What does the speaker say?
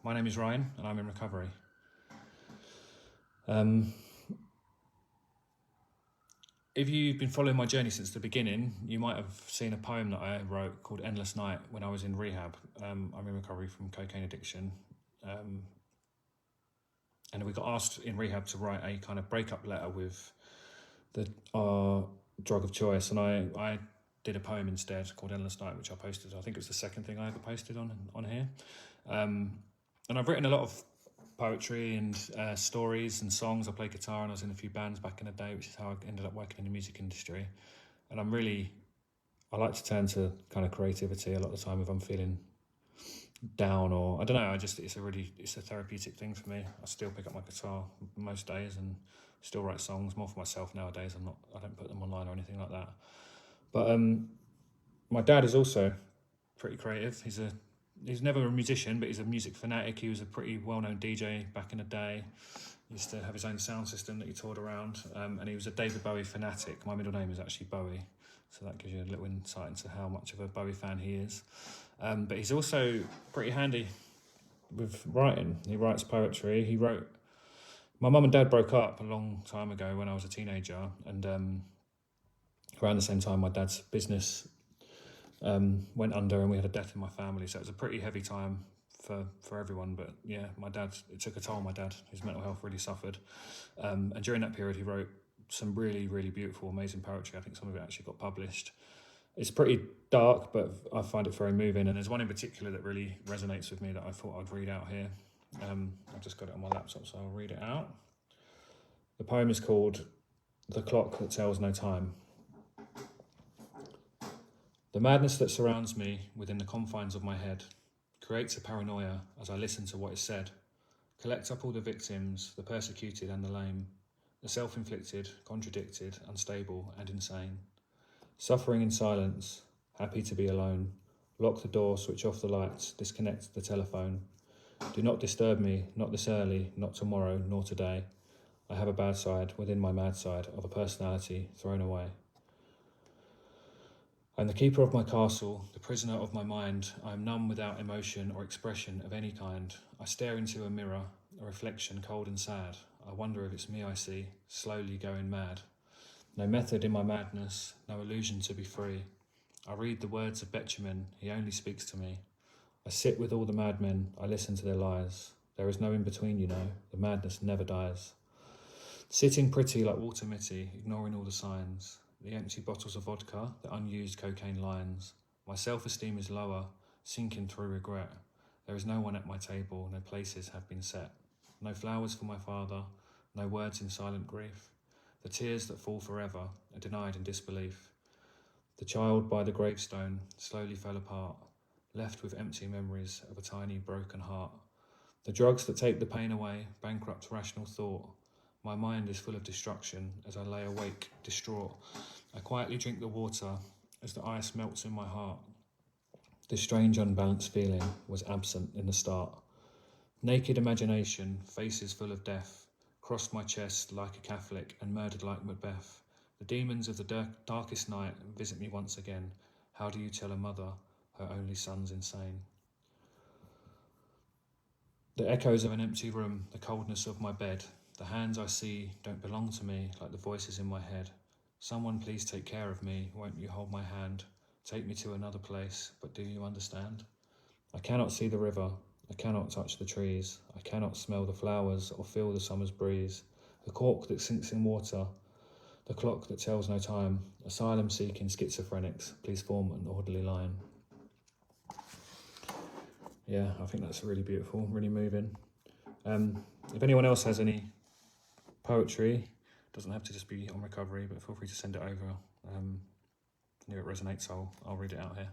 My name is Ryan and I'm in recovery. If you've been following my journey since the beginning, you might have seen a poem that I wrote called Endless Night when I was in rehab. I'm in recovery from cocaine addiction. And we got asked in rehab to write a kind of breakup letter with our drug of choice. And I did a poem instead called Endless Night, which I posted. I think it was the second thing I ever posted on here. And I've written a lot of poetry and stories and songs. I play guitar and I was in a few bands back in the day, which is how I ended up working in the music industry. And I like to turn to kind of creativity a lot of the time if I'm feeling down, or I don't know, it's a therapeutic thing for me. I still pick up my guitar most days and still write songs, more for myself nowadays. I don't put them online or anything like that. But my dad is also pretty creative. He's never a musician, but he's a music fanatic. He was a pretty well-known DJ back in the day. He used to have his own sound system that he toured around, and he was a David Bowie fanatic. My middle name is actually Bowie, so that gives you a little insight into how much of a Bowie fan he is. But he's also pretty handy with writing. He writes poetry. My mum and dad broke up a long time ago when I was a teenager, and around the same time my dad's business went under and we had a death in my family, so it was a pretty heavy time for everyone. But yeah, it took a toll on my dad. His mental health really suffered, and during that period he wrote some really, really beautiful, amazing poetry. I think some of it actually got published. It's pretty dark, but I find it very moving, and there's one in particular that really resonates with me that I thought I'd read out here. I've just got it on my laptop, so I'll read it out. The poem is called The Clock That Tells No Time. The madness that surrounds me within the confines of my head creates a paranoia as I listen to what is said. Collect up all the victims, the persecuted and the lame, the self-inflicted, contradicted, unstable and insane. Suffering in silence, happy to be alone. Lock the door, switch off the lights, disconnect the telephone. Do not disturb me, not this early, not tomorrow, nor today. I have a bad side within my mad side of a personality thrown away. I am the keeper of my castle, the prisoner of my mind. I am numb without emotion or expression of any kind. I stare into a mirror, a reflection cold and sad. I wonder if it's me I see, slowly going mad. No method in my madness, no illusion to be free. I read the words of Benjamin, he only speaks to me. I sit with all the madmen, I listen to their lies. There is no in-between, you know, the madness never dies. Sitting pretty like Walter Mitty, ignoring all the signs. The empty bottles of vodka, the unused cocaine lines. My self-esteem is lower, sinking through regret. There is no one at my table, no places have been set. No flowers for my father, no words in silent grief. The tears that fall forever are denied in disbelief. The child by the gravestone slowly fell apart, left with empty memories of a tiny broken heart. The drugs that take the pain away bankrupt rational thought. My mind is full of destruction as I lay awake, distraught. I quietly drink the water as the ice melts in my heart. The strange unbalanced feeling was absent in the start. Naked imagination, faces full of death, crossed my chest like a Catholic and murdered like Macbeth. The demons of the darkest night visit me once again. How do you tell a mother her only son's insane? The echoes of an empty room, the coldness of my bed. The hands I see don't belong to me like the voices in my head. Someone please take care of me, won't you hold my hand? Take me to another place, but do you understand? I cannot see the river, I cannot touch the trees. I cannot smell the flowers or feel the summer's breeze. The cork that sinks in water, the clock that tells no time. Asylum-seeking schizophrenics, please form an orderly line. Yeah, I think that's really beautiful, really moving. If anyone else has any poetry, doesn't have to just be on recovery, but feel free to send it over. If it resonates, I'll read it out here.